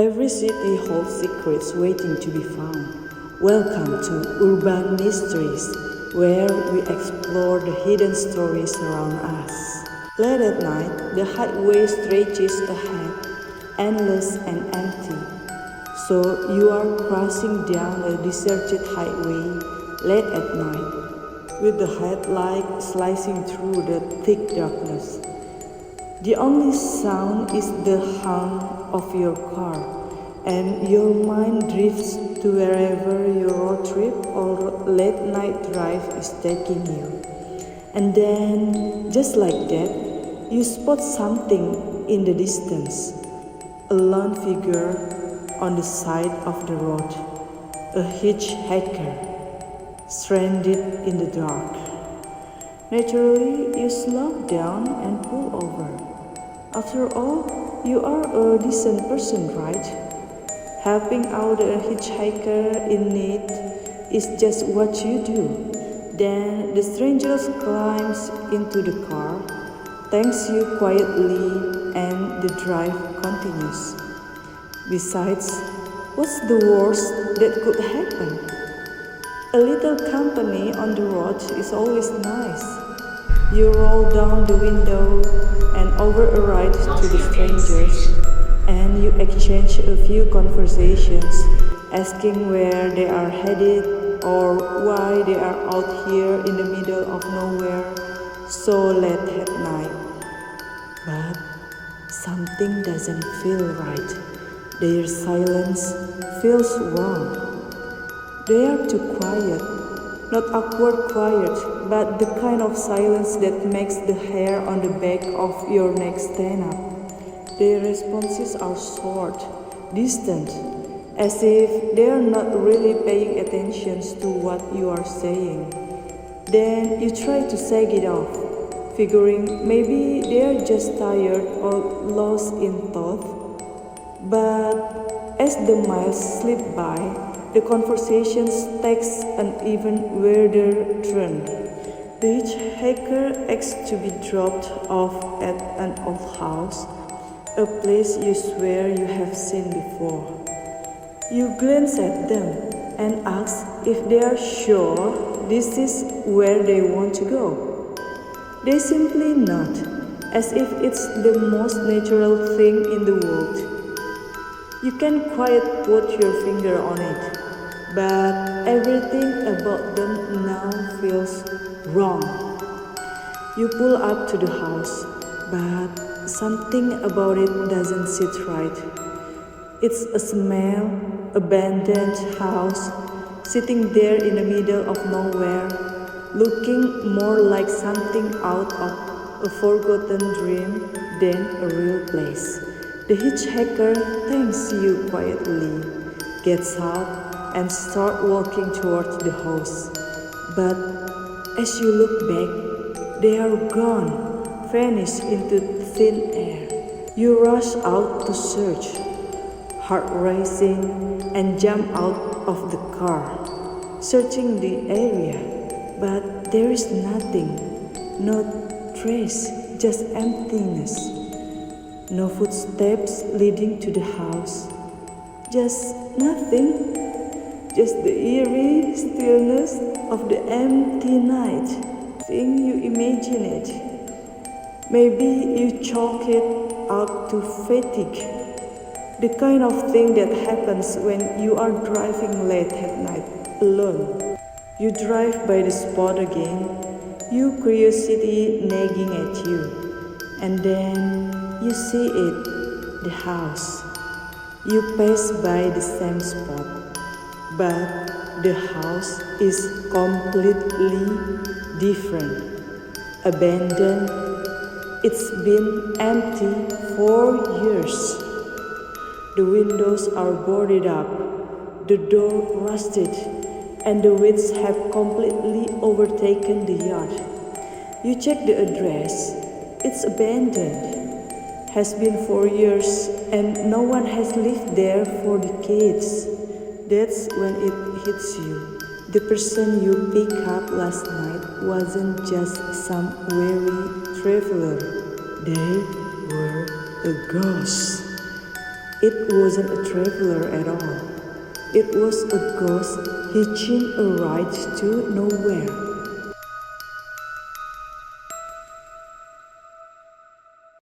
Every city holds secrets waiting to be found. Welcome to Urban Mysteries, where we explore the hidden stories around us. Late at night, the highway stretches ahead, endless and empty. So you are crossing down a deserted highway late at night, with the headlight slicing through the thick darkness. The only sound is the hum of your car, and your mind drifts to wherever your road trip or late night drive is taking you. And then, just like that, you spot something in the distance, a lone figure on the side of the road, a hitchhiker, stranded in the dark. Naturally, you slow down and pull over. After all, you are a decent person, right? Helping out a hitchhiker in need is just what you do. Then the stranger climbs into the car, thanks you quietly, and the drive continues. Besides, what's the worst that could happen? A little company on the road is always nice. You roll down the window and over a ride to the strangers, and you exchange a few conversations, asking where they are headed or why they are out here in the middle of nowhere so late at night. But something doesn't feel right. Their silence feels wrong. They are too quiet, not awkward quiet, but the kind of silence that makes the hair on the back of your neck stand up. Their responses are short, distant, as if they are not really paying attention to what you are saying. Then you try to shake it off, figuring maybe they are just tired or lost in thought. But as the miles slip by, the conversation takes an even weirder turn. The hitchhiker asks to be dropped off at an old house, a place you swear you have seen before. You glance at them and ask if they are sure this is where they want to go. They simply nod, as if it's the most natural thing in the world. You can't quite put your finger on it, but everything about them now feels wrong. You pull up to the house, but something about it doesn't sit right. It's a small, abandoned house, sitting there in the middle of nowhere, looking more like something out of a forgotten dream than a real place. The hitchhiker thanks you quietly, gets up, and starts walking towards the house. But as you look back, they are gone, vanished into thin air. You rush out to search, heart racing, and jump out of the car, searching the area. But there is nothing, no trace, just emptiness. No footsteps leading to the house, just nothing, just the eerie stillness of the empty night. Think you imagine it. Maybe you chalk it up to fatigue, the kind of thing that happens when you are driving late at night alone. You drive by the spot again, your curiosity nagging at you, and then you see it, the house. You pass by the same spot, but the house is completely different. Abandoned, it's been empty for years. The windows are boarded up, the door rusted, and the weeds have completely overtaken the yard. You check the address, it's abandoned. Has been for years, and no one has lived there for decades. That's when it hits you. The person you picked up last night wasn't just some weary traveler. They were a ghost. It wasn't a traveler at all. It was a ghost hitching a ride to nowhere.